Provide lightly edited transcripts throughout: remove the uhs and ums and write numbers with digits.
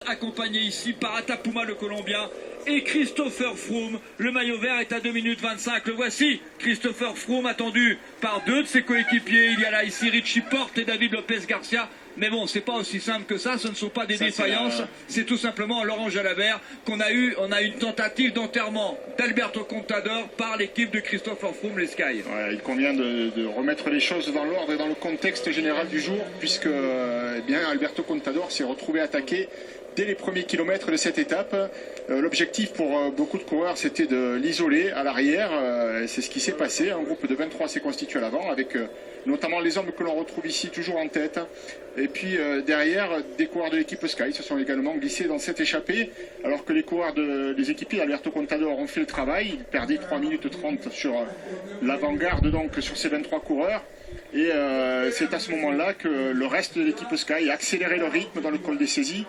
accompagné ici par Atapuma le Colombien et Christopher Froome. Le maillot vert est à 2 minutes 25. Le voici, Christopher Froome, attendu par deux de ses coéquipiers. Il y a là ici Richie Porte et David Lopez Garcia. Mais bon, c'est pas aussi simple que ça, ce ne sont pas des défaillances, c'est tout simplement Laurent Jalabert qu'on a eu. On a une tentative d'enterrement d'Alberto Contador par l'équipe de Christopher Froome, les Sky. Ouais, il convient de remettre les choses dans l'ordre et dans le contexte général du jour, puisque eh bien, Alberto Contador s'est retrouvé attaqué dès les premiers kilomètres de cette étape. L'objectif pour beaucoup de coureurs, c'était de l'isoler à l'arrière. C'est ce qui s'est passé. Un groupe de 23 s'est constitué à l'avant, avec notamment les hommes que l'on retrouve ici toujours en tête. Et puis derrière, des coureurs de l'équipe Sky se sont également glissés dans cette échappée, alors que les coureurs des équipiers d'Alberto Contador ont fait le travail. Ils perdaient 3 minutes 30 sur l'avant-garde, donc sur ces 23 coureurs. Et c'est à ce moment-là que le reste de l'équipe Sky a accéléré le rythme dans le col des saisies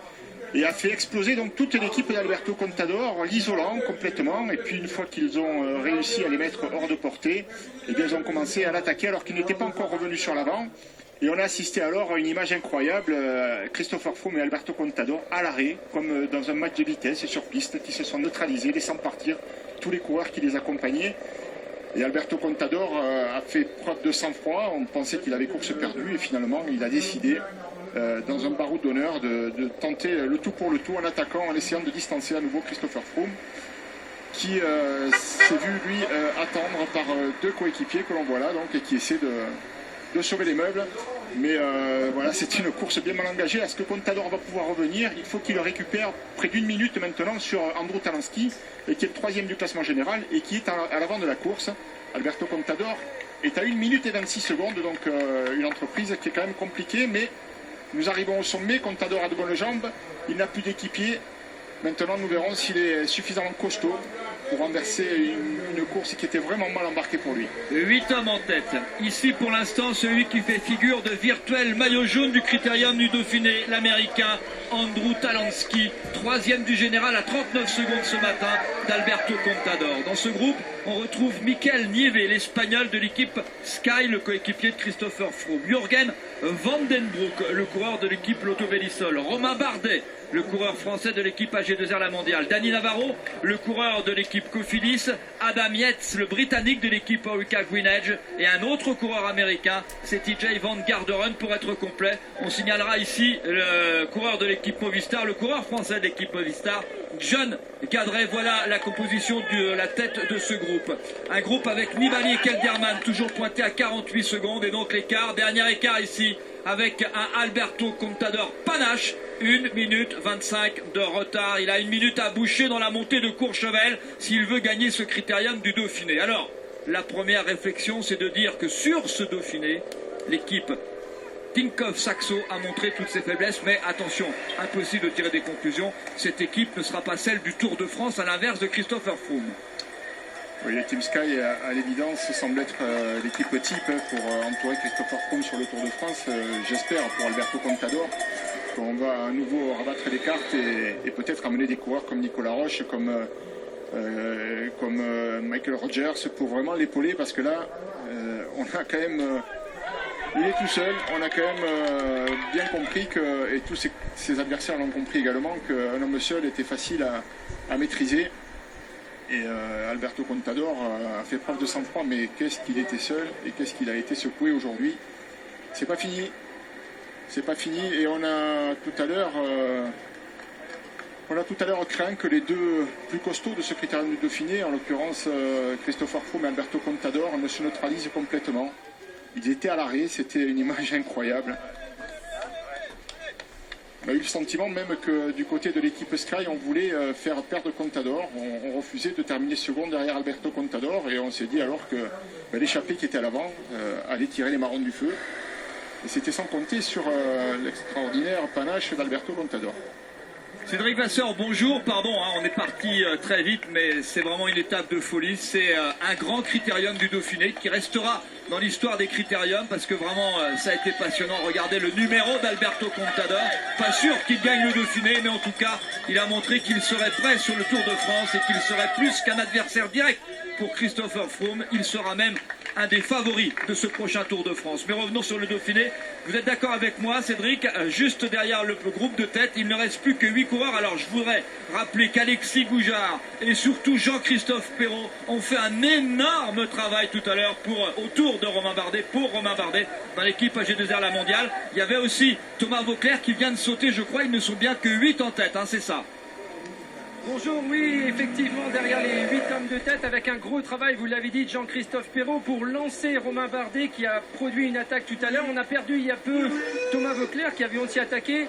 et a fait exploser donc toute l'équipe d'Alberto Contador, l'isolant complètement. Et puis une fois qu'ils ont réussi à les mettre hors de portée, eh bien, ils ont commencé à l'attaquer alors qu'ils n'étaient pas encore revenus sur l'avant. Et on a assisté alors à une image incroyable, Christopher Froome et Alberto Contador à l'arrêt, comme dans un match de vitesse sur piste, qui se sont neutralisés, laissant partir tous les coureurs qui les accompagnaient. Et Alberto Contador a fait preuve de sang-froid. On pensait qu'il avait course perdue et finalement il a décidé dans un baroud d'honneur de tenter le tout pour le tout en attaquant, en essayant de distancer à nouveau Christopher Froome, qui s'est vu lui attendre par deux coéquipiers que l'on voit là, donc, et qui essaie de sauver les meubles. Mais voilà, c'est une course bien mal engagée. Est-ce que Contador va pouvoir revenir? Il faut qu'il récupère près d'une minute maintenant sur Andrew Talansky, qui est le troisième du classement général et qui est à l'avant de la course. Alberto Contador est à 1 minute et 26 secondes, donc une entreprise qui est quand même compliquée, mais nous arrivons au sommet. Contador a de bonnes jambes, il n'a plus d'équipier. Maintenant, nous verrons s'il est suffisamment costaud pour renverser une course qui était vraiment mal embarquée pour lui. 8 hommes en tête. Ici, pour l'instant, celui qui fait figure de virtuel maillot jaune du Critérium du Dauphiné, l'Américain Andrew Talansky, troisième du général à 39 secondes ce matin d'Alberto Contador. Dans ce groupe, on retrouve Mikel Nieve, l'Espagnol de l'équipe Sky, le coéquipier de Christopher Froome. Jürgen Vandenbroek, le coureur de l'équipe Lotto Belisol. Romain Bardet, le coureur français de l'équipe AG2R La Mondiale. Danny Navarro, le coureur de l'équipe Cofidis. Adam Yates, le britannique de l'équipe Orica Green Edge. Et un autre coureur américain, c'est TJ Van Garderen pour être complet. On signalera ici le coureur de l'équipe Movistar, le coureur français de l'équipe Movistar, John Gadret. Voilà la composition de la tête de ce groupe. Un groupe avec Nibali et Kelderman, toujours pointé à 48 secondes. Et donc l'écart, dernier écart ici, avec un Alberto Contador panache, 1 minute 25 de retard. Il a 1 minute à boucher dans la montée de Courchevel s'il veut gagner ce Critérium du Dauphiné. Alors, la première réflexion, c'est de dire que sur ce Dauphiné, l'équipe Tinkoff Saxo a montré toutes ses faiblesses, mais attention, impossible de tirer des conclusions. Cette équipe ne sera pas celle du Tour de France, à l'inverse de Christopher Froome. Oui, le Team Sky, à l'évidence, semble être l'équipe type pour entourer Christopher Froome sur le Tour de France. J'espère pour Alberto Contador qu'on va à nouveau rabattre les cartes et peut-être amener des coureurs comme Nicolas Roche, comme Michael Rogers, pour vraiment l'épauler, parce que là, on a quand même... il est tout seul. On a quand même bien compris que, et tous ses adversaires l'ont compris également, qu'un homme seul était facile à maîtriser. Et Alberto Contador a fait preuve de sang-froid, mais qu'est-ce qu'il était seul et qu'est-ce qu'il a été secoué aujourd'hui. C'est pas fini. C'est pas fini. Et on a tout à l'heure craint que les deux plus costauds de ce Critérium du Dauphiné, en l'occurrence Christopher Froome et Alberto Contador, ne se neutralisent complètement. Ils étaient à l'arrêt, c'était une image incroyable. On a eu le sentiment même que du côté de l'équipe Sky, on voulait faire perdre Contador. On refusait de terminer second derrière Alberto Contador, et on s'est dit alors que l'échappée qui était à l'avant allait tirer les marrons du feu. Et c'était sans compter sur l'extraordinaire panache d'Alberto Contador. Cédric Vasseur, bonjour, pardon, on est parti très vite, mais c'est vraiment une étape de folie. C'est un grand Critérium du Dauphiné qui restera dans l'histoire des Critériums, parce que vraiment ça a été passionnant. Regardez le numéro d'Alberto Contador, pas sûr qu'il gagne le Dauphiné, mais en tout cas il a montré qu'il serait prêt sur le Tour de France et qu'il serait plus qu'un adversaire direct pour Christopher Froome. Il sera même un des favoris de ce prochain Tour de France. Mais revenons sur le Dauphiné. Vous êtes d'accord avec moi, Cédric? Juste derrière le groupe de tête, il ne reste plus que 8 coureurs. Alors je voudrais rappeler qu'Alexis Goujard et surtout Jean-Christophe Perrault ont fait un énorme travail tout à l'heure autour de Romain Bardet, pour Romain Bardet, dans l'équipe AG2R La Mondiale. Il y avait aussi Thomas Vauclair qui vient de sauter, je crois. Ils ne sont bien que 8 en tête, hein, c'est ça? Bonjour, oui, effectivement, derrière les 8 hommes de tête, avec un gros travail, vous l'avez dit, Jean-Christophe Perrault, pour lancer Romain Bardet, qui a produit une attaque tout à l'heure. On a perdu il y a peu Thomas Vauclair, qui avait aussi attaqué.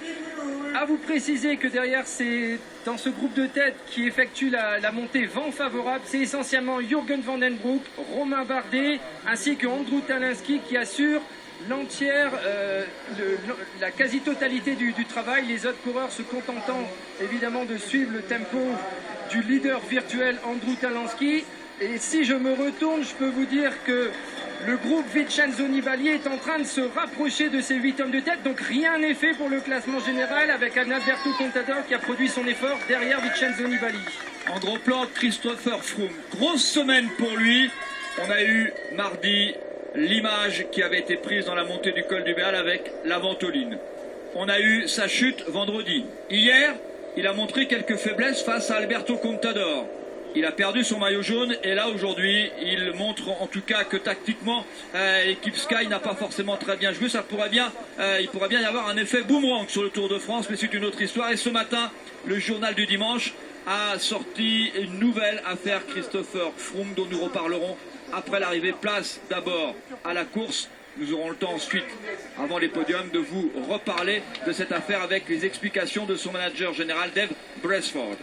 À vous préciser que derrière, c'est dans ce groupe de tête qui effectue la montée vent favorable, c'est essentiellement Jürgen Van den Broek, Romain Bardet, ainsi que Andrew Talinski, qui assure l'entière, la quasi-totalité du travail, les autres coureurs se contentant évidemment de suivre le tempo du leader virtuel Andrew Talinski. Et si je me retourne, je peux vous dire que le groupe Vincenzo Nibali est en train de se rapprocher de ces 8 hommes de tête, donc rien n'est fait pour le classement général, avec Alberto Contador qui a produit son effort derrière Vincenzo Nibali. En gros plan, Christopher Froome, grosse semaine pour lui. On a eu mardi l'image qui avait été prise dans la montée du col du Béal avec la ventoline. On a eu sa chute vendredi. Hier, il a montré quelques faiblesses face à Alberto Contador. Il a perdu son maillot jaune et là aujourd'hui il montre en tout cas que tactiquement l'équipe Sky n'a pas forcément très bien joué. Il pourrait bien y avoir un effet boomerang sur le Tour de France, mais c'est une autre histoire. Et ce matin, le journal du dimanche a sorti une nouvelle affaire Christopher Froome dont nous reparlerons après l'arrivée. Place d'abord à la course. Nous aurons le temps ensuite, avant les podiums, de vous reparler de cette affaire avec les explications de son manager général, Dave Brailsford.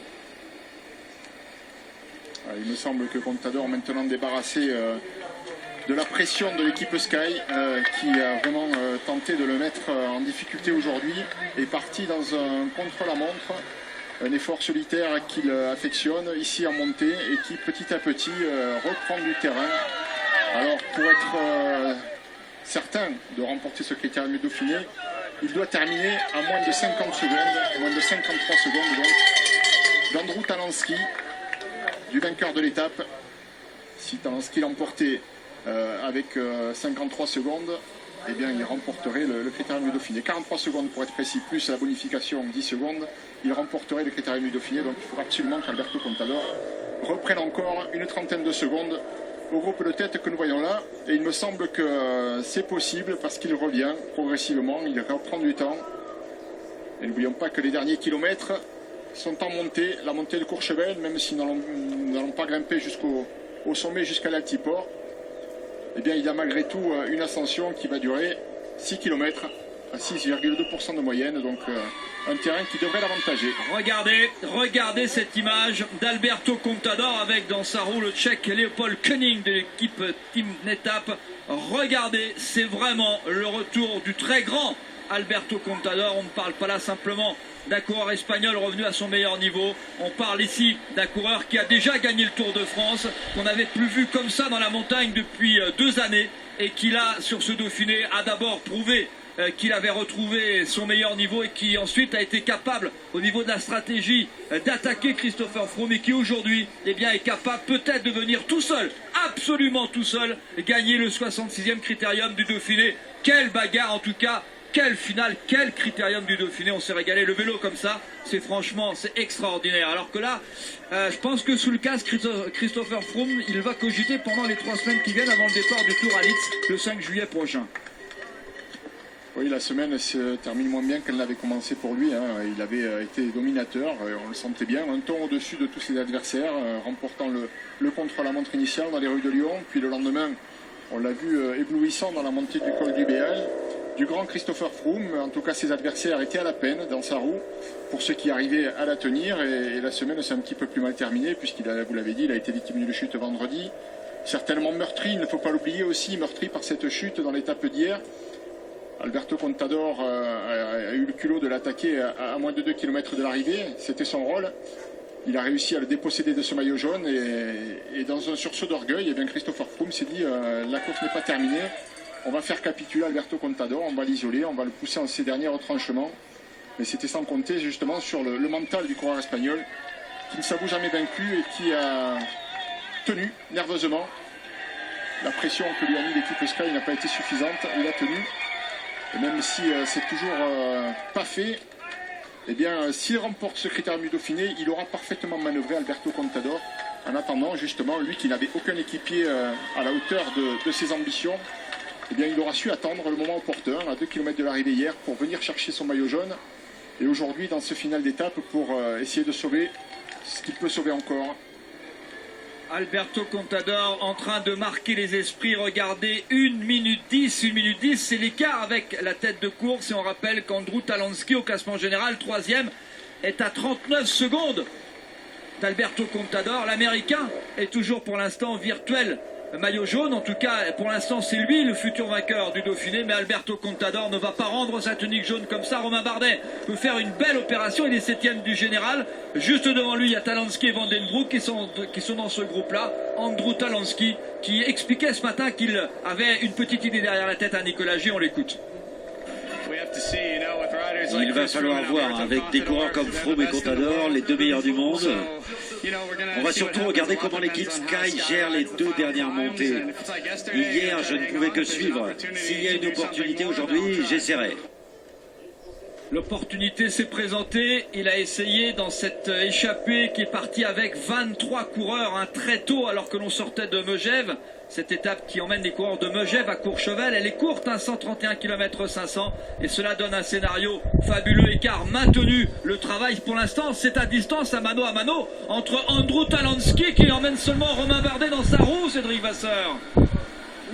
Il me semble que Contador, maintenant débarrassé de la pression de l'équipe Sky, qui a vraiment tenté de le mettre en difficulté aujourd'hui, est parti dans un contre-la-montre, un effort solitaire qu'il affectionne ici en montée et qui petit à petit reprend du terrain. Alors pour être certain de remporter ce critérium du Dauphiné, il doit terminer à moins de 50 secondes, moins de 53 secondes donc, d'Andrew Talinski, du vainqueur de l'étape. Si Talinski l'emportait avec 53 secondes, eh bien il remporterait le critérium du Dauphiné. 43 secondes pour être précis, plus la bonification 10 secondes, il remporterait le critérium du Dauphiné. Donc il faut absolument qu'Alberto Contador reprenne encore une trentaine de secondes au groupe de tête que nous voyons là. Et il me semble que c'est possible parce qu'il revient progressivement, il reprend du temps. Et n'oublions pas que les derniers kilomètres sont en montée, la montée de Courchevel, même si nous n'allons pas grimper jusqu'au sommet, jusqu'à l'Altiport, eh bien il y a malgré tout une ascension qui va durer 6 km à 6,2% de moyenne, donc un terrain qui devrait l'avantager. Regardez cette image d'Alberto Contador avec dans sa roue le Tchèque Leopold Koenig de l'équipe Team Netap. Regardez, c'est vraiment le retour du très grand Alberto Contador. On ne parle pas là simplement d'un coureur espagnol revenu à son meilleur niveau. On parle ici d'un coureur qui a déjà gagné le Tour de France, qu'on n'avait plus vu comme ça dans la montagne depuis 2 années, et qui là, sur ce Dauphiné, a d'abord prouvé qu'il avait retrouvé son meilleur niveau et qui ensuite a été capable, au niveau de la stratégie, d'attaquer Christopher Froome, et qui aujourd'hui eh bien, est capable peut-être de venir tout seul, absolument tout seul, gagner le 66e critérium du Dauphiné. Quelle bagarre en tout cas! Quelle finale, quel critérium du Dauphiné, on s'est régalé. Le vélo comme ça, c'est franchement, c'est extraordinaire. Alors que là, je pense que sous le casque, Christopher Froome, il va cogiter pendant les 3 semaines qui viennent avant le départ du Tour à Litz, le 5 juillet prochain. Oui, la semaine se termine moins bien qu'elle n'avait commencé pour lui. Il avait été dominateur, on le sentait bien, un ton au-dessus de tous ses adversaires, remportant le contre-la-montre initial dans les rues de Lyon. Puis le lendemain, on l'a vu éblouissant dans la montée du col du Béal. Du grand Christopher Froome, en tout cas ses adversaires étaient à la peine dans sa roue pour ceux qui arrivaient à la tenir, et la semaine s'est un petit peu plus mal terminée puisqu'il vous l'avez dit, il a été victime d'une chute vendredi, certainement meurtri, il ne faut pas l'oublier aussi, meurtri par cette chute dans l'étape d'hier. Alberto Contador a eu le culot de l'attaquer à moins de 2 km de l'arrivée, c'était son rôle. Il a réussi à le déposséder de ce maillot jaune, et dans un sursaut d'orgueil, eh bien Christopher Froome s'est dit la course n'est pas terminée. On va faire capituler Alberto Contador, on va l'isoler, on va le pousser en ses derniers retranchements. Mais c'était sans compter justement sur le mental du coureur espagnol, qui ne s'avoue jamais vaincu et qui a tenu nerveusement la pression que lui a mis l'équipe Sky n'a pas été suffisante. Il a tenu. Et même si c'est toujours pas fait, eh bien, s'il remporte ce Critérium du Dauphiné, il aura parfaitement manœuvré Alberto Contador. En attendant, justement, lui qui n'avait aucun équipier à la hauteur de ses ambitions, eh bien, il aura su attendre le moment opportun, à 2 km de l'arrivée hier, pour venir chercher son maillot jaune. Et aujourd'hui, dans ce final d'étape, pour essayer de sauver ce qu'il peut sauver encore. Alberto Contador en train de marquer les esprits. Regardez, 1 minute 10. 1 minute 10, c'est l'écart avec la tête de course. Et on rappelle qu'Andrew Talansky, au classement général, 3e, est à 39 secondes d'Alberto Contador. L'Américain est toujours pour l'instant virtuel maillot jaune. En tout cas, pour l'instant, c'est lui le futur vainqueur du Dauphiné. Mais Alberto Contador ne va pas rendre sa tunique jaune comme ça. Romain Bardet peut faire une belle opération. Il est 7e du général. Juste devant lui, il y a Talansky et Van den Broek qui sont dans ce groupe-là. Andrew Talansky qui expliquait ce matin qu'il avait une petite idée derrière la tête à Nicolas G. On l'écoute. Il va falloir voir avec des coureurs comme Froome et Contador, les deux meilleurs du monde. On va surtout regarder comment l'équipe Sky gère les 2 dernières montées. Hier, je ne pouvais que suivre. S'il y a une opportunité aujourd'hui, j'essaierai. L'opportunité s'est présentée. Il a essayé dans cette échappée qui est partie avec 23 coureurs très tôt alors que l'on sortait de Megève. Cette étape qui emmène les coureurs de Megève à Courchevel, elle est courte, 131 km 500, et cela donne un scénario fabuleux. Écart maintenu, le travail pour l'instant c'est à distance, à mano entre Andrew Talansky qui emmène seulement Romain Bardet dans sa roue, Cédric Vasseur.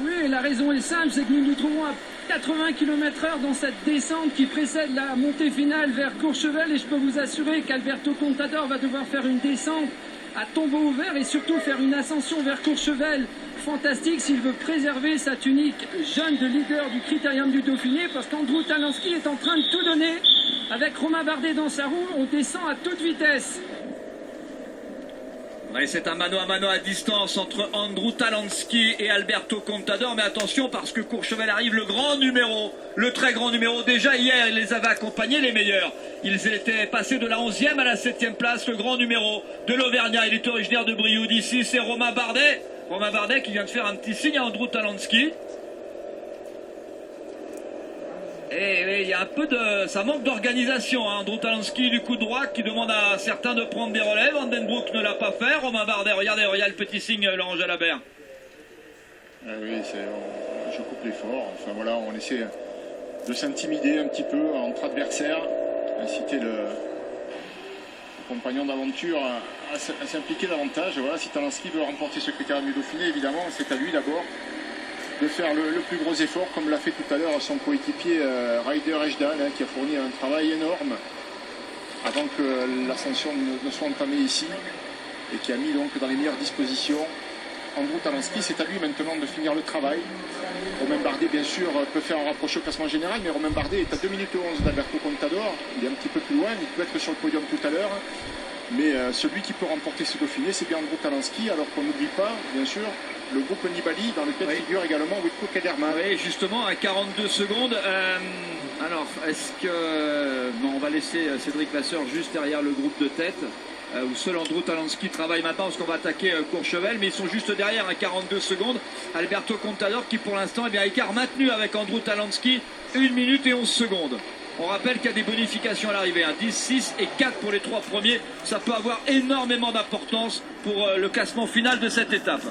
Oui, la raison est simple, c'est que nous nous trouvons à 80 km/h dans cette descente qui précède la montée finale vers Courchevel, et je peux vous assurer qu'Alberto Contador va devoir faire une descente à tombeau ouvert et surtout faire une ascension vers Courchevel fantastique s'il veut préserver sa tunique jaune de leader du Critérium du Dauphiné, parce qu'Andrew Talansky est en train de tout donner avec Romain Bardet dans sa roue. On descend à toute vitesse. Ouais, c'est un mano à distance entre Andrew Talansky et Alberto Contador, mais attention parce que Courchevel arrive, le grand numéro, le très grand numéro. Déjà hier il les avait accompagnés les meilleurs, ils étaient passés de la 11e à la 7e place. Le grand numéro de l'Auvergnat, il est originaire de Brioude. Ici c'est Romain Bardet qui vient de faire un petit signe à Andrew Talansky. Et il y a un peu de... ça manque d'organisation, hein. Andrew Talansky du coup droit qui demande à certains de prendre des relèves. Van den Broek ne l'a pas fait. Romain Bardet, regardez, il y a le petit signe, Laurent Jalabert. Oui, je coupe l'effort. Enfin voilà, on essaie de s'intimider un petit peu entre adversaires, inciter le compagnon d'aventure à s'impliquer davantage. Voilà, si Talansky veut remporter ce Critérium du Dauphiné, évidemment, c'est à lui d'abord de faire le plus gros effort, comme l'a fait tout à l'heure son coéquipier Ryder Ejdan, qui a fourni un travail énorme avant que l'ascension ne soit entamée ici, et qui a mis donc dans les meilleures dispositions Andrew Talansky. C'est à lui maintenant de finir le travail. Romain Bardet, bien sûr, peut faire un rapproché au classement général, mais Romain Bardet est à 2 minutes 11 d'Alberto Contador. Il est un petit peu plus loin, il peut être sur le podium tout à l'heure. Mais celui qui peut remporter ce Dauphiné, c'est bien Andrew Talansky, alors qu'on n'oublie pas, bien sûr, le groupe Nibali, dans lequel figure également Witko Kelderman. Oui, justement, à 42 secondes. Alors, est-ce que... Bon, on va laisser Cédric Vasseur juste derrière le groupe de tête, où seul Andrew Talansky travaille maintenant, parce qu'on va attaquer Courchevel, mais ils sont juste derrière à 42 secondes. Alberto Contador qui, pour l'instant, écart maintenu avec Andrew Talansky, 1 minute et 11 secondes. On rappelle qu'il y a des bonifications à l'arrivée, 10, 6 et 4 pour les 3 premiers. Ça peut avoir énormément d'importance pour le classement final de cette étape.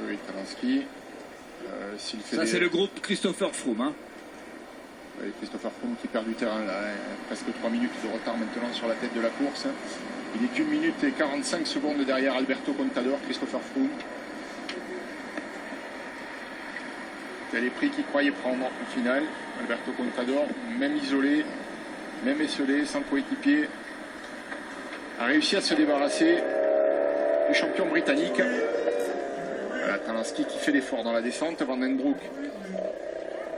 Oui, Talansky. Ça, c'est le groupe Christopher Froome. Hein. Oui, Christopher Froome qui perd du terrain, là, presque 3 minutes de retard maintenant sur la tête de la course. Il est 1 minute et 45 secondes derrière Alberto Contador, Christopher Froome. C'est les prix qu'il croyait prendre au final. Alberto Contador, même isolé, même esselé, sans coéquipier, a réussi à se débarrasser du champion britannique. Voilà, Talansky qui fait l'effort dans la descente. Van den Broek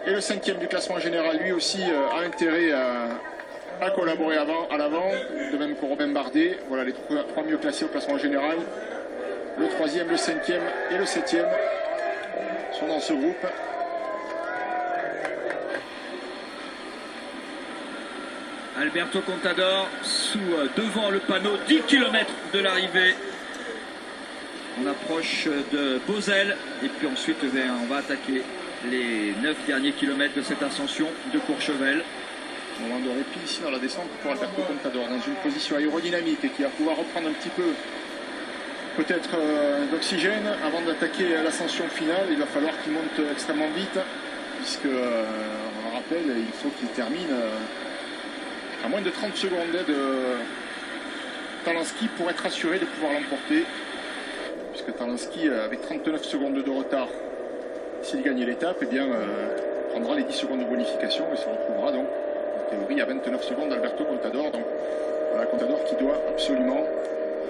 et le 5e du classement général, lui aussi a intérêt à collaborer à l'avant, de même que Romain Bardet. Voilà les 3 mieux classés au classement général. Le 3e, le 5e et le 7e sont dans ce groupe. Alberto Contador devant le panneau, 10 km de l'arrivée. On approche de Beauzelle et puis ensuite on va attaquer les 9 derniers kilomètres de cette ascension de Courchevel. Moment de répit ici dans la descente pour Alberto Contador dans une position aérodynamique et qui va pouvoir reprendre un petit peu peut-être d'oxygène avant d'attaquer l'ascension finale. Il va falloir qu'il monte extrêmement vite puisque, on le rappelle, il faut qu'il termine à moins de 30 secondes de Talansky pour être assuré de pouvoir l'emporter, puisque Talansky avec 39 secondes de retard, s'il gagne l'étape, eh bien prendra les 10 secondes de bonification et se retrouvera donc en théorie à 29 secondes d'Alberto Contador. Donc voilà, Contador qui doit absolument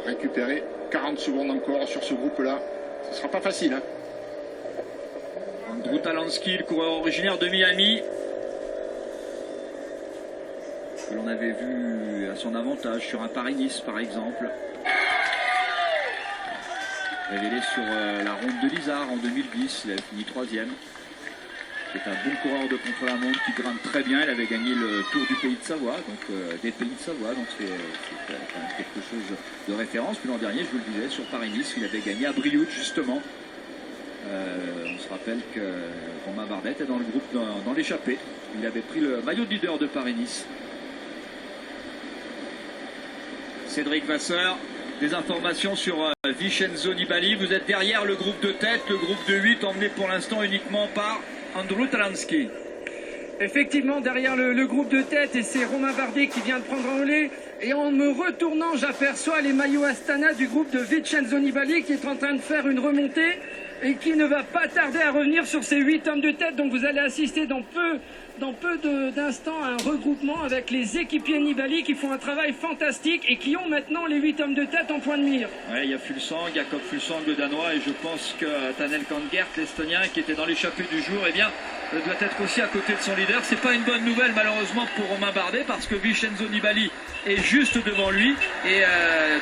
récupérer 40 secondes encore sur ce groupe-là. Ce ne sera pas facile, hein. Andrew Talansky, le coureur originaire de Miami, que l'on avait vu à son avantage sur un Paris-Nice par exemple, révélé sur la ronde de l'Isard en 2010. Il avait fini 3e. C'est un bon coureur de contre-la-montre qui grimpe très bien. Il avait gagné le Tour du Pays de Savoie, donc des Pays de Savoie, donc c'est quand même quelque chose de référence. Puis l'an dernier, je vous le disais, sur Paris-Nice, il avait gagné à Brioude justement. On se rappelle que Romain Bardet est dans le groupe dans l'échappée. Il avait pris le maillot de leader de Paris-Nice. Cédric Vasseur, des informations sur Vincenzo Nibali. Vous êtes derrière le groupe de tête, le groupe de 8 emmené pour l'instant uniquement par Andrew Talansky. Effectivement, derrière le groupe de tête, et c'est Romain Bardet qui vient de prendre un relais. Et en me retournant, j'aperçois les maillots Astana du groupe de Vincenzo Nibali qui est en train de faire une remontée et qui ne va pas tarder à revenir sur ces 8 hommes de tête. Donc vous allez assister dans peu d'instants à un regroupement avec les équipiers Nibali qui font un travail fantastique et qui ont maintenant les 8 hommes de tête en point de mire. Ouais, il y a Fulsang, Jakob Fulsang le Danois, et je pense que Tanel Kangert, l'Estonien, qui était dans l'échappée du jour, eh bien, doit être aussi à côté de son leader. C'est pas une bonne nouvelle malheureusement pour Romain Bardet parce que Vincenzo Nibali est juste devant lui et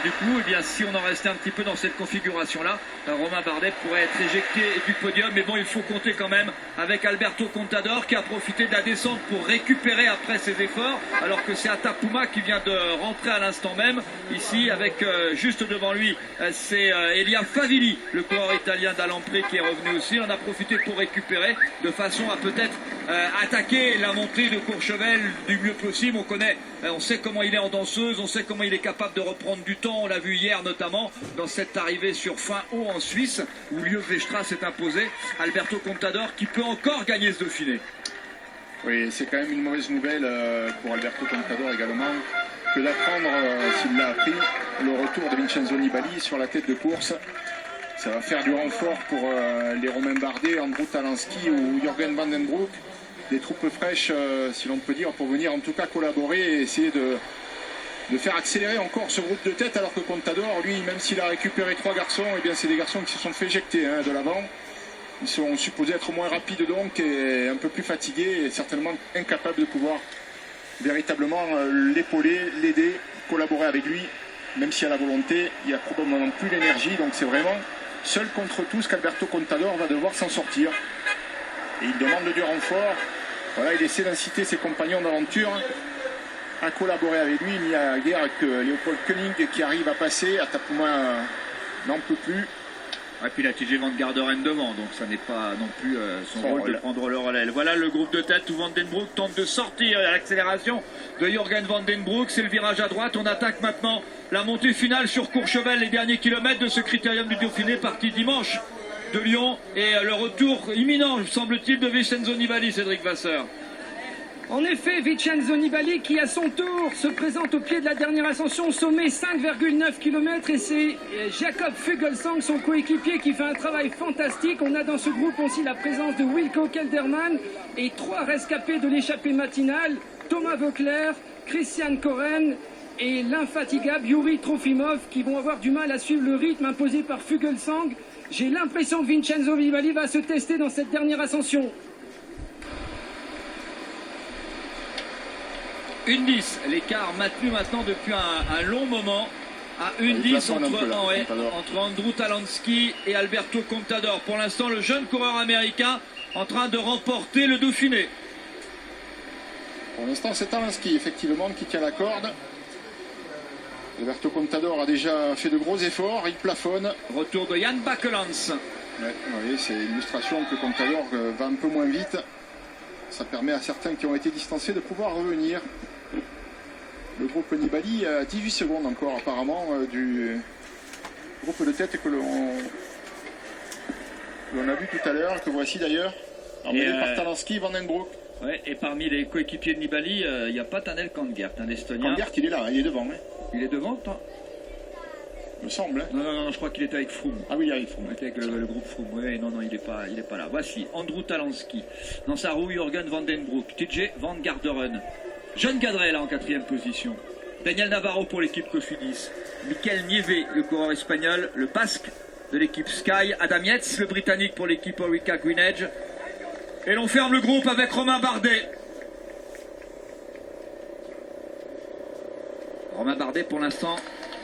du coup, eh bien, si on en restait un petit peu dans cette configuration-là, Romain Bardet pourrait être éjecté du podium. Mais bon, il faut compter quand même avec Alberto Contador qui a profité de la descente pour récupérer après ses efforts, alors que c'est Atapuma qui vient de rentrer à l'instant même ici avec juste devant lui c'est Elia Favilli, le coureur italien d'Alampre qui est revenu aussi. On a profité pour récupérer de façon à peut-être attaquer la montée de Courchevel du mieux possible. On sait comment il est en danseuse, on sait comment il est capable de reprendre du temps. On l'a vu hier notamment dans cette arrivée sur fin haut en Suisse où Lieu Vestra s'est imposé. Alberto Contador qui peut encore gagner ce Dauphiné. Oui, c'est quand même une mauvaise nouvelle pour Alberto Contador également que d'apprendre, s'il l'a appris, le retour de Vincenzo Nibali sur la tête de course. Ça va faire du renfort pour les Romain Bardet, Andrew Talansky ou Jürgen Van den Broek. Des troupes fraîches, si l'on peut dire, pour venir en tout cas collaborer et essayer de faire accélérer encore ce groupe de tête, alors que Contador, lui, même s'il a récupéré 3 garçons, eh bien c'est des garçons qui se sont fait éjecter de l'avant. Ils sont supposés être moins rapides donc et un peu plus fatigués et certainement incapables de pouvoir véritablement l'épauler, l'aider, collaborer avec lui. Même s'il y a la volonté, il n'y a probablement plus l'énergie. Donc c'est vraiment seul contre tous qu'Alberto Contador va devoir s'en sortir. Et il demande du renfort. Voilà, il essaie d'inciter ses compagnons d'aventure à collaborer avec lui. Il n'y a guère que Léopold Koenig qui arrive à passer. Atapuma n'en peut plus. Et puis la TG Van Garderen devant, donc ça n'est pas non plus son rôle de prendre le relais. Voilà le groupe de tête où Van den Broek tente de sortir à l'accélération de Jürgen Van den Broek. C'est le virage à droite. On attaque maintenant la montée finale sur Courchevel, les derniers kilomètres de ce critérium du Dauphiné, parti dimanche de Lyon. Et le retour imminent, semble-t-il, de Vincenzo Nibali, Cédric Vasseur. En effet, Vincenzo Nibali qui à son tour se présente au pied de la dernière ascension, sommet 5,9 km, et c'est Jakob Fuglsang, son coéquipier, qui fait un travail fantastique. On a dans ce groupe aussi la présence de Wilco Kelderman et 3 rescapés de l'échappée matinale, Thomas Voeckler, Christian Koren et l'infatigable Yuri Trofimov, qui vont avoir du mal à suivre le rythme imposé par Fuglsang. J'ai l'impression que Vincenzo Nibali va se tester dans cette dernière ascension. 1,10, l'écart maintenu maintenant depuis un long moment à 1,10 entre Andrew Talansky et Alberto Contador. Pour l'instant, le jeune coureur américain en train de remporter le Dauphiné. Pour l'instant, c'est Talansky effectivement qui tient la corde. Alberto Contador a déjà fait de gros efforts, il plafonne. Retour de Jan Bakelans. Ouais, vous voyez, c'est une illustration que Contador va un peu moins vite. Ça permet à certains qui ont été distancés de pouvoir revenir. Le groupe Nibali a 18 secondes encore apparemment du groupe de tête que l'on a vu tout à l'heure, que voici d'ailleurs, emmené par Talansky, Van den Broek. Ouais, et parmi les coéquipiers de Nibali, il n'y a pas Tanel Kangert, un Estonien. Kangert, il est là, il est devant. Hein. Il est devant, toi? Il me semble. Hein. Non, je crois qu'il était avec Froome. Ah oui, avec Froome. Il était avec le groupe Froome. Oui, non, il n'est pas là. Voici Andrew Talansky. Dans sa roue, Jürgen Van den Broek. TJ Van Garderen. John Gadret, là, en 4e position. Daniel Navarro pour l'équipe Cofidis. Mikel Nieve, le coureur espagnol. Le Basque de l'équipe Sky. Adam Yates, le Britannique pour l'équipe Orica Green Edge. Et l'on ferme le groupe avec Romain Bardet. Romain Bardet, pour l'instant,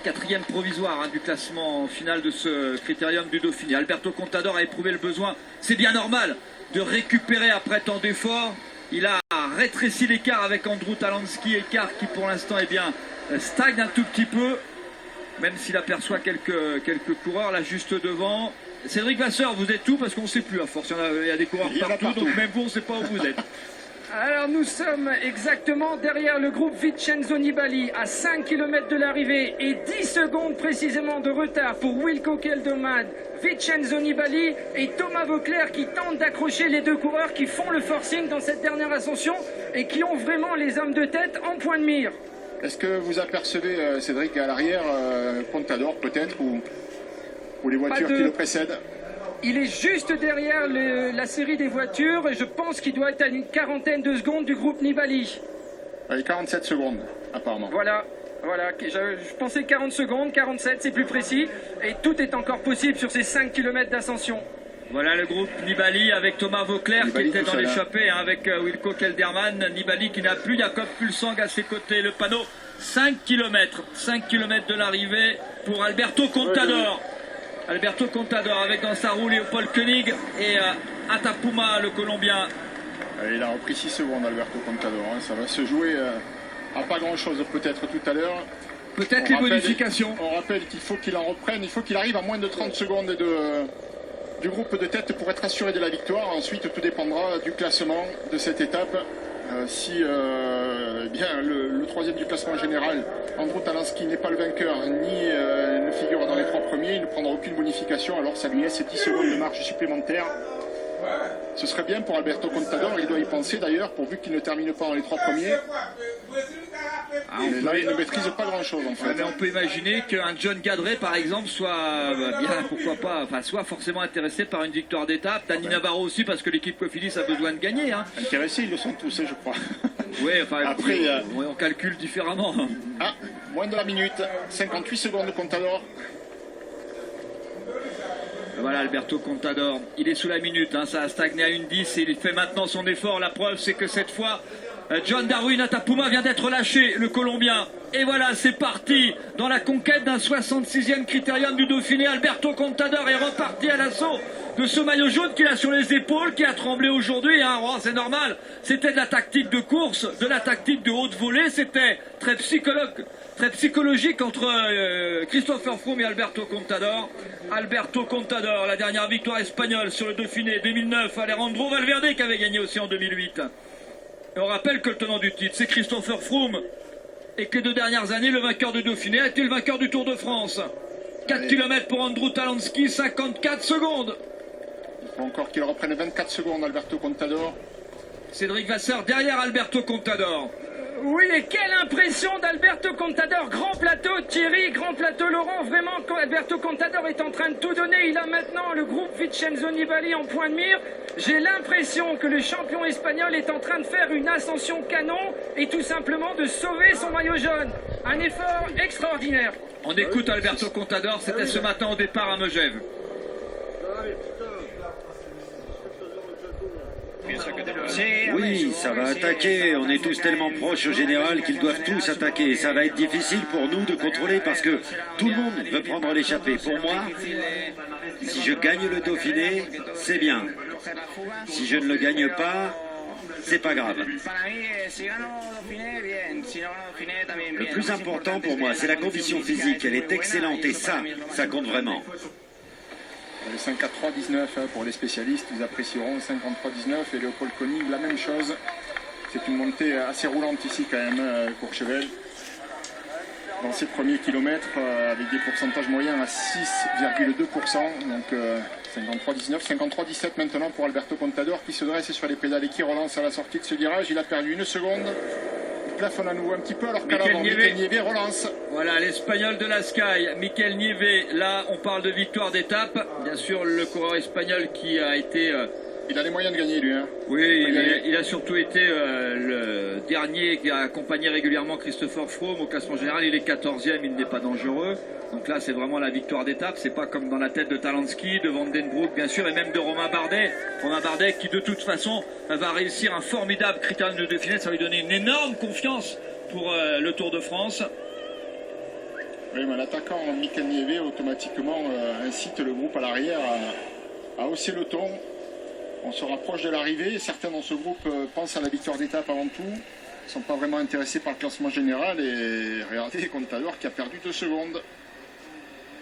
4e provisoire du classement final de ce critérium du Dauphiné. Alberto Contador a éprouvé le besoin, c'est bien normal, de récupérer après tant d'efforts. Il a rétréci l'écart avec Andrew Talansky, écart qui pour l'instant stagne un tout petit peu, même s'il aperçoit quelques coureurs là juste devant. Cédric Vasseur, vous êtes où? Parce qu'on ne sait plus à force, il y a des coureurs partout, donc même vous, on ne sait pas où vous êtes. Alors nous sommes exactement derrière le groupe Vincenzo Nibali à 5 km de l'arrivée et 10 secondes précisément de retard pour Wilco Kelderman, Vincenzo Nibali et Thomas Voeckler qui tentent d'accrocher les deux coureurs qui font le forcing dans cette dernière ascension et qui ont vraiment les hommes de tête en point de mire. Est-ce que vous apercevez, Cédric, à l'arrière, Contador peut-être ou les voitures qui le précèdent? Il est juste derrière la série des voitures et je pense qu'il doit être à une quarantaine de secondes du groupe Nibali. Allez, 47 secondes, apparemment. Voilà. Je pensais 40 secondes, 47, c'est plus précis. Et tout est encore possible sur ces 5 km d'ascension. Voilà le groupe Nibali avec Thomas Voeckler qui était dans l'échappée, avec Wilco Kelderman. Nibali qui n'a plus Jakob Fuglsang à ses côtés. Le panneau, 5 km de l'arrivée pour Alberto Contador. Alberto Contador avec dans sa roue Léopold Koenig et Atapuma, le Colombien. Il a repris 6 secondes, Alberto Contador. Hein. Ça va se jouer à pas grand-chose peut-être tout à l'heure. Peut-être les bonifications. On rappelle qu'il faut qu'il en reprenne. Il faut qu'il arrive à moins de 30 secondes du groupe de tête pour être assuré de la victoire. Ensuite, tout dépendra du classement de cette étape. Si le 3e du classement général, Andrew Talansky, n'est pas le vainqueur ni ne figure dans les 3 premiers, il ne prendra aucune bonification, alors ça lui laisse 10 secondes de marge supplémentaire. Ce serait bien pour Alberto Contador, il doit y penser d'ailleurs, pourvu qu'il ne termine pas dans les 3 premiers. Mais là, il ne maîtrise pas grand-chose en fait. Ouais, mais on peut imaginer qu'un John Gadret, par exemple, soit forcément intéressé par une victoire d'étape. Dani Navarro aussi, parce que l'équipe Cofidis a besoin de gagner. Hein. Intéressés, ils le sont tous, je crois. Oui, après, on calcule différemment. Moins de la minute, 58 secondes de Contador. Voilà Alberto Contador, il est sous la minute, ça a stagné à 1:10 et il fait maintenant son effort. La preuve, c'est que cette fois, John Darwin Atapuma vient d'être lâché, le Colombien. Et voilà, c'est parti dans la conquête d'un 66e critérium du Dauphiné. Alberto Contador est reparti à l'assaut de ce maillot jaune qu'il a sur les épaules, qui a tremblé aujourd'hui. C'est normal, c'était de la tactique de course, de la tactique de haute volée. C'était très psychologique entre Christopher Froome et Alberto Contador. Alberto Contador, la dernière victoire espagnole sur le Dauphiné 2009, Alejandro Valverde qui avait gagné aussi en 2008. Et on rappelle que le tenant du titre, c'est Christopher Froome. Et que les 2 dernières années, le vainqueur du Dauphiné a été le vainqueur du Tour de France. 4 km pour Andrew Talansky, 54 secondes. Il faut encore qu'il reprenne 24 secondes, Alberto Contador. Cédric Vasseur derrière Alberto Contador. Oui, et quelle impression d'Alberto Contador. Grand plateau Thierry, grand plateau Laurent. Vraiment, Alberto Contador est en train de tout donner. Il a maintenant le groupe Vincenzo Nibali en point de mire. J'ai l'impression que le champion espagnol est en train de faire une ascension canon et tout simplement de sauver son maillot jaune. Un effort extraordinaire. On écoute Alberto Contador, c'était ce matin au départ à Megève. Oui, ça va attaquer. On est tous tellement proches au général qu'ils doivent tous attaquer. Ça va être difficile pour nous de contrôler parce que tout le monde veut prendre l'échappée. Pour moi, si je gagne le Dauphiné, c'est bien. Si je ne le gagne pas, c'est pas grave. Le plus important pour moi, c'est la condition physique. Elle est excellente et ça compte vraiment. Le 5-4-3-19 pour les spécialistes, ils apprécieront 5-3-19 et Léopold Konig, la même chose. C'est une montée assez roulante ici quand même, Courchevel. Dans ses premiers kilomètres, avec des pourcentages moyens à 6,2%. Donc 53-19, 53-17 maintenant pour Alberto Contador qui se dresse sur les pédales et qui relance à la sortie de ce virage. Il a perdu une seconde. Il plafonne à nouveau un petit peu alors qu'à l'avant, Mikel Nieve relance. Voilà, l'Espagnol de la Sky, Mikel Nieve. Là, on parle de victoire d'étape. Bien sûr, le coureur espagnol qui a été... Il a les moyens de gagner, lui. Hein. Oui, il a surtout été le dernier qui a accompagné régulièrement Christopher Froome. Au classement général, il est 14e, il n'est pas dangereux. Donc là, c'est vraiment la victoire d'étape. C'est pas comme dans la tête de Talansky, de Van den Broek, bien sûr, et même de Romain Bardet. Romain Bardet qui, de toute façon, va réussir un formidable critérium de Dauphiné. Ça va lui donner une énorme confiance pour le Tour de France. Oui, mais l'attaquant Mikel Nieve, automatiquement, incite le groupe à l'arrière à hausser le ton. On se rapproche de l'arrivée. Certains dans ce groupe pensent à la victoire d'étape avant tout. Ils ne sont pas vraiment intéressés par le classement général. Et regardez Contador qui a perdu 2 secondes.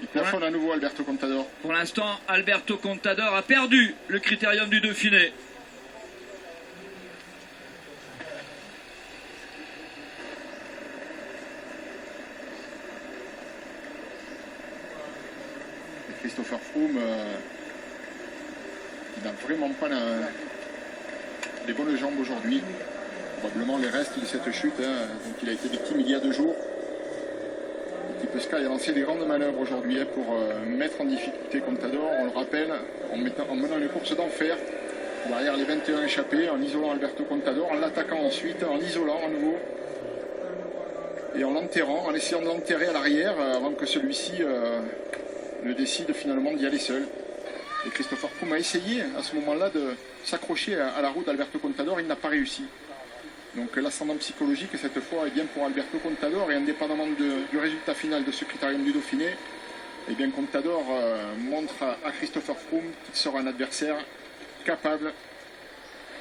Il plafonne à nouveau Alberto Contador. Pour l'instant, Alberto Contador a perdu le critérium du Dauphiné. Et Christopher Froome... il n'a vraiment pas les bonnes jambes aujourd'hui. Probablement les restes de cette chute. Hein. Donc il a été victime il y a 2 jours. L'équipe Sky a lancé des grandes manœuvres aujourd'hui pour mettre en difficulté Contador. On le rappelle, en menant une course d'enfer derrière les 21 échappés, en isolant Alberto Contador, en l'attaquant ensuite, en l'isolant à nouveau. Et en l'enterrant, en essayant de l'enterrer à l'arrière avant que celui-ci ne décide finalement d'y aller seul. Et Christopher Froome a essayé à ce moment-là de s'accrocher à la roue d'Alberto Contador, il n'a pas réussi. Donc l'ascendant psychologique cette fois est bien pour Alberto Contador et indépendamment du résultat final de ce critérium du Dauphiné, eh bien Contador montre à Christopher Froome qu'il sera un adversaire capable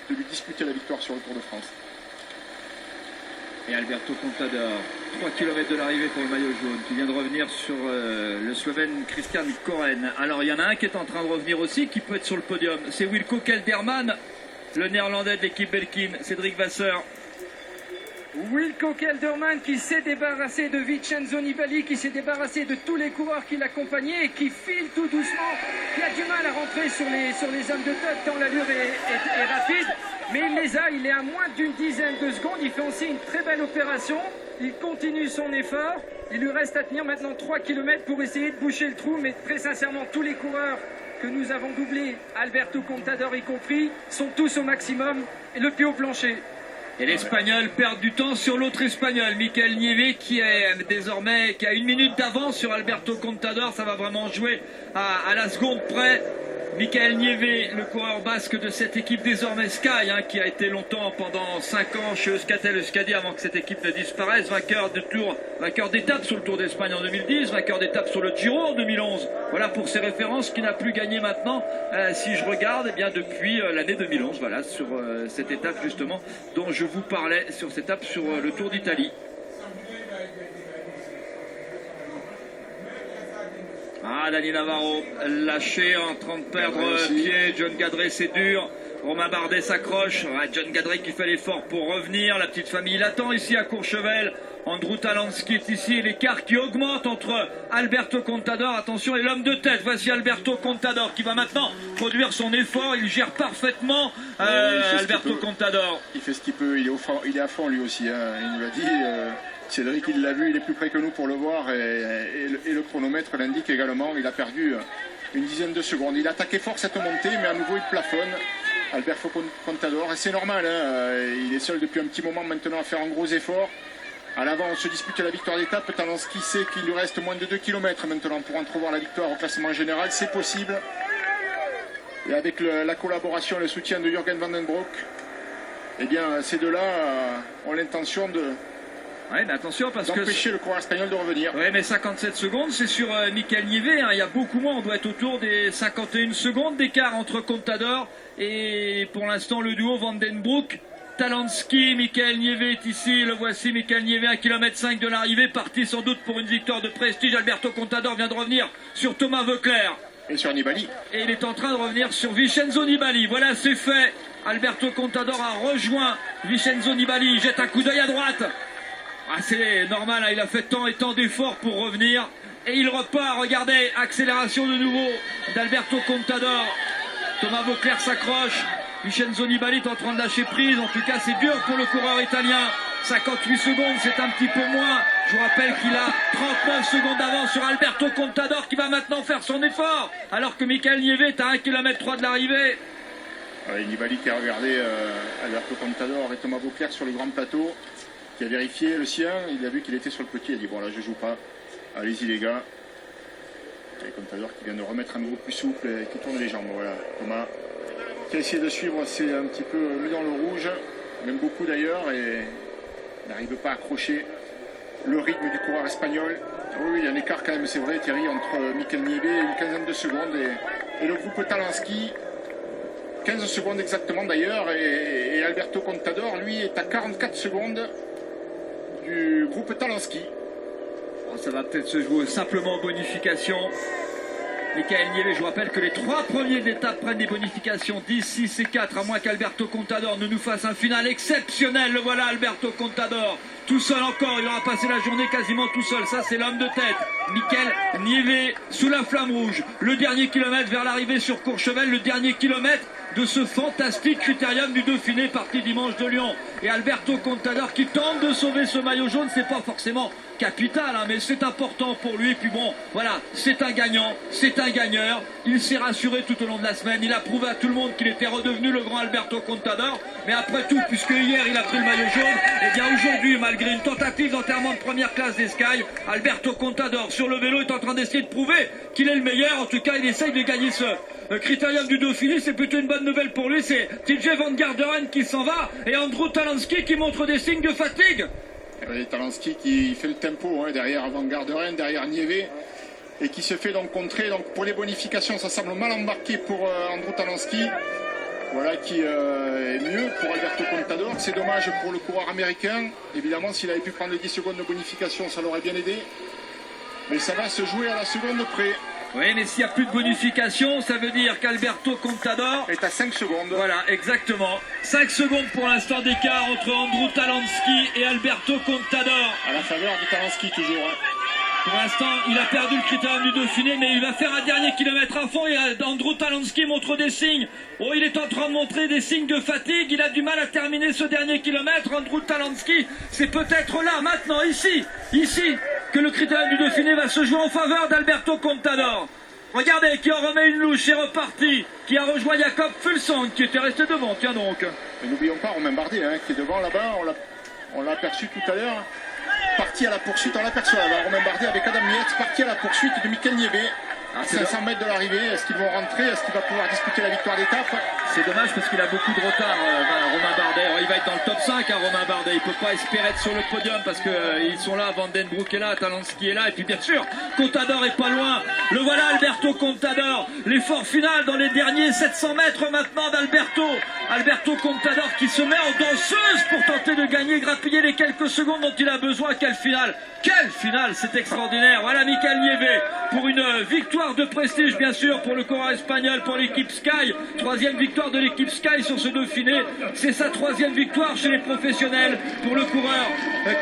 de lui disputer la victoire sur le Tour de France. Et Alberto Contador, 3 km de l'arrivée pour le maillot jaune, qui vient de revenir sur le Slovène Christian Koren. Alors il y en a un qui est en train de revenir aussi, qui peut être sur le podium. C'est Wilco Kelderman, le néerlandais de l'équipe Belkin, Cédric Vasseur. Wilco Kelderman qui s'est débarrassé de Vincenzo Nibali, qui s'est débarrassé de tous les coureurs qui l'accompagnaient et qui file tout doucement, qui a du mal à rentrer sur les hommes de tête tant l'allure est rapide. Mais il les a, il est à moins d'une dizaine de secondes, il fait aussi une très belle opération, il continue son effort, il lui reste à tenir maintenant 3 km pour essayer de boucher le trou, mais très sincèrement tous les coureurs que nous avons doublés, Alberto Contador y compris, sont tous au maximum et le pied au plancher. Et l'Espagnol perd du temps sur l'autre Espagnol, Mikel Nieve, qui est désormais qui a 1 minute d'avance sur Alberto Contador. Ça va vraiment jouer à la seconde près. Mikel Nieve, le coureur basque de cette équipe désormais Sky, qui a été longtemps, pendant 5 ans chez Euskaltel Euskadi avant que cette équipe ne disparaisse, vainqueur d'étape sur le Tour d'Espagne en 2010, vainqueur d'étape sur le Giro en 2011. Voilà pour ses références, qui n'a plus gagné maintenant, si je regarde, eh bien depuis l'année 2011, voilà, sur cette étape justement dont je vous parlais, sur cette étape sur le Tour d'Italie. Ah, Dani Navarro lâché en train de perdre pied. John Gadret, c'est dur. Romain Bardet s'accroche. John Gadret qui fait l'effort pour revenir. La petite famille l'attend ici à Courchevel. Andrew Talansky est ici. L'écart qui augmente entre Alberto Contador, attention, et l'homme de tête. Voici Alberto Contador qui va maintenant produire son effort. Il gère parfaitement Alberto Contador. Il fait ce qu'il peut. Il est à fond lui aussi. Il nous l'a dit. Cédric, il l'a vu, il est plus près que nous pour le voir et le chronomètre l'indique également. Il a perdu une dizaine de secondes. Il a attaqué fort cette montée, mais à nouveau il plafonne. Alberto Contador, et c'est normal, il est seul depuis un petit moment maintenant à faire un gros effort. À l'avant, on se dispute la victoire d'étape. Talansky sait qu'il lui reste moins de 2 km maintenant pour entrevoir la victoire au classement général. C'est possible. Et avec la collaboration et le soutien de Jürgen Van den Broek, eh bien, ces deux-là ont l'intention ouais, mais attention parce d'empêcher le coureur espagnol de revenir. Oui, mais 57 secondes, c'est sur Mikel Nieve. Il y a beaucoup moins, on doit être autour des 51 secondes d'écart entre Contador et pour l'instant le duo Van den Broek. Talansky. Michael Nieve est ici, le voici, Michael Nieve, 1,5 km de l'arrivée, parti sans doute pour une victoire de prestige. Alberto Contador vient de revenir sur Thomas Voeckler. Et sur Nibali. Et il est en train de revenir sur Vincenzo Nibali. Voilà, c'est fait. Alberto Contador a rejoint Vincenzo Nibali. Il jette un coup d'œil à droite. Ah, c'est normal, hein, il a fait tant et tant d'efforts pour revenir. Et il repart, regardez, accélération de nouveau d'Alberto Contador. Thomas Voeckler s'accroche. Vincenzo Nibali est en train de lâcher prise. En tout cas, c'est dur pour le coureur italien. 58 secondes, c'est un petit peu moins. Je vous rappelle qu'il a 39 secondes d'avance sur Alberto Contador qui va maintenant faire son effort. Alors que Michael Nieve est à 1,3 km de l'arrivée. Nibali qui a regardé Alberto Contador et Thomas Voeckler sur le grand plateau, qui a vérifié le sien. Il a vu qu'il était sur le petit. Il a dit bon là je joue pas. Allez-y les gars. Et Contador qui vient de remettre un nouveau plus souple et qui tourne les jambes. Voilà, Thomas qui a essayé de suivre, c'est un petit peu mis dans le rouge, même beaucoup d'ailleurs, et n'arrive pas à accrocher le rythme du coureur espagnol. Oui, il y a un écart quand même, c'est vrai Thierry, entre Michael Nieve et une quinzaine de secondes et le groupe Talansky. 15 secondes exactement d'ailleurs, et Alberto Contador lui est à 44 secondes du groupe Talansky. Ça va peut-être se jouer simplement en bonification. Michael Nieve, je vous rappelle que les 3 premiers de l'étape prennent des bonifications 10, 6 et 4, à moins qu'Alberto Contador ne nous fasse un final exceptionnel. Le voilà Alberto Contador, tout seul encore, il aura passé la journée quasiment tout seul. Ça c'est l'homme de tête, Michael Nieve, sous la flamme rouge. Le dernier kilomètre vers l'arrivée sur Courchevel, le dernier kilomètre de ce fantastique critérium du Dauphiné parti dimanche de Lyon. Et Alberto Contador qui tente de sauver ce maillot jaune, c'est pas forcément capital, hein, mais c'est important pour lui. Et puis bon, voilà, c'est un gagnant, c'est un gagneur. Il s'est rassuré tout au long de la semaine. Il a prouvé à tout le monde qu'il était redevenu le grand Alberto Contador. Mais après tout, puisque hier il a pris le maillot jaune, et bien aujourd'hui, malgré une tentative d'enterrement de première classe des Sky, Alberto Contador sur le vélo est en train d'essayer de prouver qu'il est le meilleur. En tout cas, il essaye de gagner ce critérium du Dauphiné. C'est plutôt une bonne nouvelle pour lui. C'est TJ Van Garderen qui s'en va et Andrew Talansky qui montre des signes de fatigue. Et Talansky qui fait le tempo hein, derrière Van Garderen, derrière Nieve, et qui se fait donc contrer. Donc pour les bonifications, ça semble mal embarqué pour Andrew Talansky. Voilà qui est mieux pour Alberto Contador. C'est dommage pour le coureur américain. Évidemment, s'il avait pu prendre les 10 secondes de bonification, ça l'aurait bien aidé. Mais ça va se jouer à la seconde près. Oui, mais s'il n'y a plus de bonification, ça veut dire qu'Alberto Contador est à 5 secondes. Voilà, exactement. 5 secondes pour l'instant d'écart entre Andrew Talansky et Alberto Contador. À la faveur de Talansky toujours. Hein. Pour l'instant, il a perdu le critérium du Dauphiné, mais il va faire un dernier kilomètre à fond et Andrew Talansky montre des signes. Oh, il est en train de montrer des signes de fatigue. Il a du mal à terminer ce dernier kilomètre. Andrew Talansky, c'est peut-être là, maintenant, ici, que le critérium du Dauphiné va se jouer en faveur d'Alberto Contador. Regardez, qui en remet une louche, c'est reparti, qui a rejoint Jakob Fuglsang, qui était resté devant, tiens donc. Et n'oublions pas Romain Bardet, hein, qui est devant là-bas, on l'a aperçu tout à l'heure. Parti à la poursuite, on l'aperçoit là, Romain Bardet avec Adam Yates, parti à la poursuite de Michael Nieve. À 500 mètres de l'arrivée, est-ce qu'ils vont rentrer? Est-ce qu'il va pouvoir disputer la victoire d'étape? C'est dommage parce qu'il a beaucoup de retard, Romain Bardet. Alors, il va être dans le top 5, hein, Romain Bardet. Il ne peut pas espérer être sur le podium parce qu'ils sont là, Van Den Broek est là, Talansky est là. Et puis bien sûr, Contador est pas loin. Le voilà, Alberto Contador. L'effort final dans les derniers 700 mètres maintenant d'Alberto. Alberto Contador qui se met en danseuse pour tenter de gagner, grappiller les quelques secondes dont il a besoin. Quelle finale! Quelle finale! C'est extraordinaire. Voilà Michael Nieve pour une victoire de prestige, bien sûr, pour le coureur espagnol, pour l'équipe Sky. 3e victoire de l'équipe Sky sur ce Dauphiné. C'est sa 3e victoire chez les professionnels pour le coureur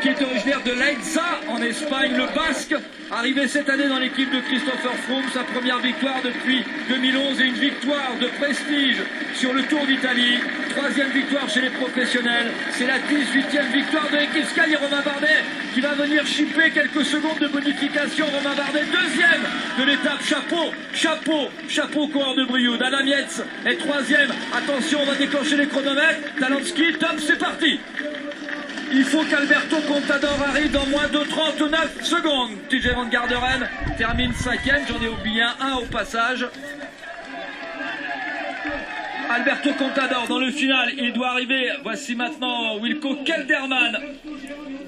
qui est originaire de Leitza en Espagne, le Basque. Arrivé cette année dans l'équipe de Christopher Froome, sa première victoire depuis 2011 et une victoire de prestige sur le Tour d'Italie. 3e victoire chez les professionnels. C'est la 18e victoire de l'équipe Sky et Romain Bardet qui va venir chipper quelques secondes de bonification. Romain Bardet, 2e de l'étape. Chapeau coureur de Brioude. Adam Yates est 3e. Attention, on va déclencher les chronomètres. Talansky, top, c'est parti. Il faut qu'Alberto Contador arrive dans moins de 39 secondes. TJ Van Garderen termine 5e. J'en ai oublié un au passage. Alberto Contador dans le final, il doit arriver. Voici maintenant Wilco Kelderman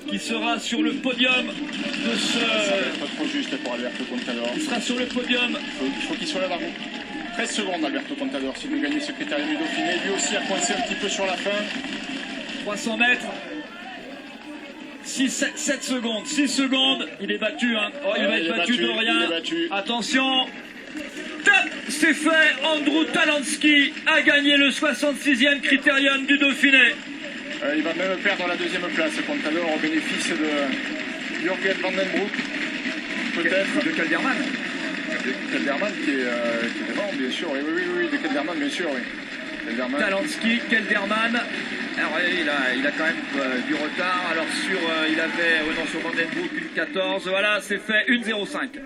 qui sera sur le podium de ce... C'est pas trop juste pour Alberto Contador. Il sera sur le podium. Il faut qu'il soit là avant. 13 secondes Alberto Contador s'il veut gagner ce critérium du Dauphiné. Lui aussi a coincé un petit peu sur la fin. 300 mètres. 7 secondes. 6 secondes. Il est battu. Hein. Oh, il va être battu de rien. Attention. Top, c'est fait. Andrew Talansky a gagné le 66e critérium du Dauphiné. Il va même perdre la deuxième place, Contador, au bénéfice de Jürgen Van den Broek. Peut-être. De Kelderman. Kelderman qui est devant, bien sûr. Oui, de Kelderman, bien sûr, oui. Kelderman. Talansky, Kelderman. Alors, il a quand même du retard. Alors il avait sur Van den Broek une 14. Voilà, c'est fait 1,05.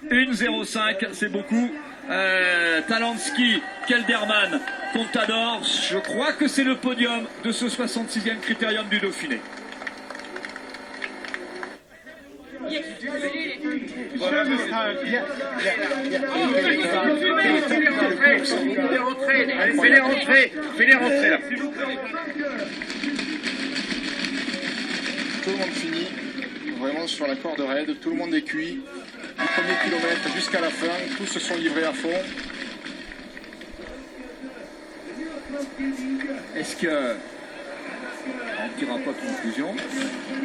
1,05, c'est beaucoup. Talansky, Kelderman, Contador. Je crois que c'est le podium de ce 66e critérium du Dauphiné. Fais-les rentrer là. Tout le monde finit vraiment sur la corde raide, tout le monde est cuit. Du premier kilomètre jusqu'à la fin, tous se sont livrés à fond. Est-ce que on ne tirera pas de conclusion?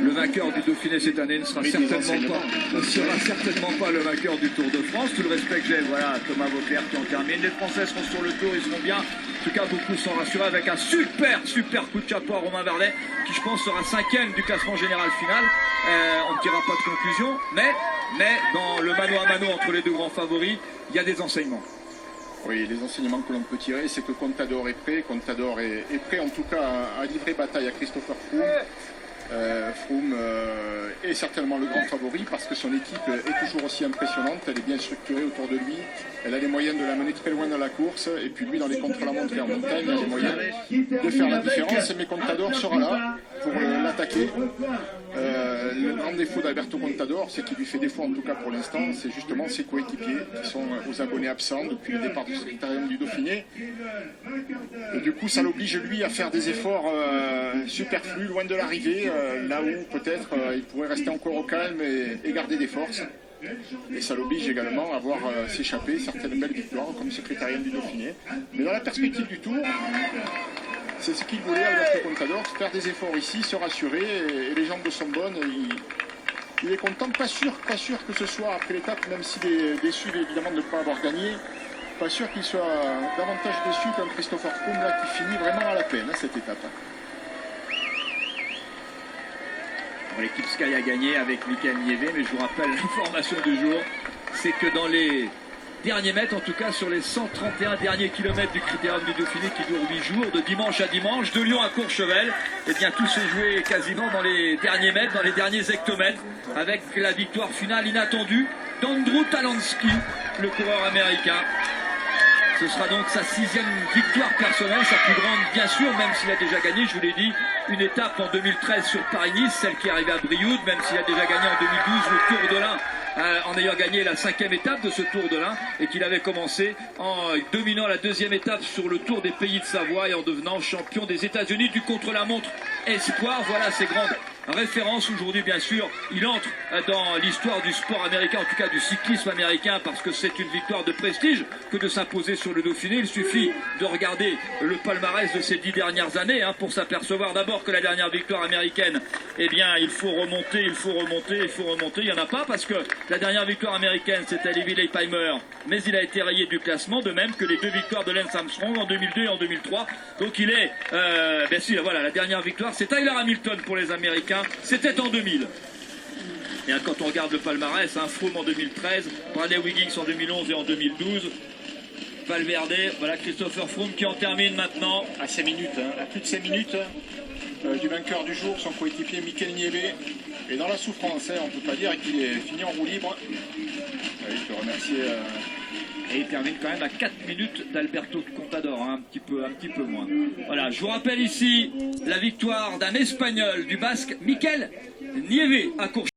Le vainqueur du Dauphiné cette année ne sera certainement pas le vainqueur du Tour de France. Tout le respect que j'ai, voilà, Thomas Vauclair qui en termine. Les Français seront sur le tour, ils seront bien. En tout cas, beaucoup sont rassurés avec un super coup de chapeau à Romain Bardet, qui je pense sera 5e du classement général final. On ne tirera pas de conclusion, mais dans le mano à mano entre les deux grands favoris, il y a des enseignements. Oui, les enseignements que l'on peut tirer, c'est que Contador est prêt. Contador est prêt en tout cas à livrer bataille à Christopher Froome. Froome est certainement le grand favori parce que son équipe est toujours aussi impressionnante, elle est bien structurée autour de lui, elle a les moyens de l'amener très loin dans la course et puis lui dans les contre-la-montre et en montagne, il a les moyens de faire la différence, mais Contador sera là pour l'attaquer. Le grand défaut d'Alberto Contador, c'est qu'il lui fait défaut en tout cas pour l'instant, c'est justement ses coéquipiers qui sont aux abonnés absents depuis le départ du critérium du Dauphiné. Et du coup, ça l'oblige lui à faire des efforts superflus, loin de l'arrivée, là où peut-être il pourrait rester encore au calme et garder des forces. Et ça l'oblige également à voir s'échapper certaines belles victoires comme ce critérium du Dauphiné. Mais dans la perspective du Tour, c'est ce qu'il voulait, Alberto Contador, faire des efforts ici, se rassurer, et les jambes sont bonnes. Il est content, pas sûr que ce soit après l'étape, même s'il est déçu évidemment de ne pas avoir gagné, pas sûr qu'il soit davantage déçu qu'un Christopher Froome là qui finit vraiment à la peine cette étape. L'équipe Sky a gagné avec Michael Nieve, mais je vous rappelle l'information du jour, c'est que dans les derniers mètres, en tout cas sur les 131 derniers kilomètres du critérium du Dauphiné qui dure 8 jours, de dimanche à dimanche, de Lyon à Courchevel, et bien tout s'est joué quasiment dans les derniers mètres, dans les derniers hectomètres, avec la victoire finale inattendue d'Andrew Talansky, le coureur américain. Ce sera donc sa 6e victoire personnelle, sa plus grande bien sûr, même s'il a déjà gagné, je vous l'ai dit, une étape en 2013 sur Paris-Nice, celle qui est arrivée à Brioude, même s'il a déjà gagné en 2012 le Tour de l'Ain, en ayant gagné la 5e étape de ce Tour de l'Ain, et qu'il avait commencé en dominant la 2e étape sur le Tour des Pays de Savoie et en devenant champion des États-Unis du contre-la-montre espoir. Voilà ses grandes référence aujourd'hui, bien sûr. Il entre dans l'histoire du sport américain, en tout cas du cyclisme américain, parce que c'est une victoire de prestige que de s'imposer sur le Dauphiné. Il suffit de regarder le palmarès de ces 10 dernières années pour s'apercevoir d'abord que la dernière victoire américaine, eh bien, il faut remonter. Il n'y en a pas parce que la dernière victoire américaine, c'était Levi Leipheimer, mais il a été rayé du classement, de même que les 2 victoires de Lance Armstrong en 2002 et en 2003. Donc il est, bien sûr, voilà, la dernière victoire, c'est Tyler Hamilton pour les Américains. C'était en 2000. Et quand on regarde le palmarès, Froome en 2013, Bradley Wiggins en 2011 et en 2012, Valverde, voilà Christopher Froome qui en termine maintenant. À 5 minutes, à plus de 5 minutes du vainqueur du jour, son coéquipier Michael Nieve. Et dans la souffrance, on ne peut pas dire qu'il est fini en roue libre. Oui, je peux remercier. Et il termine quand même à 4 minutes d'Alberto Contador, un petit peu moins. Voilà, je vous rappelle ici la victoire d'un Espagnol, du Basque, Michael Nieve à Courchevel.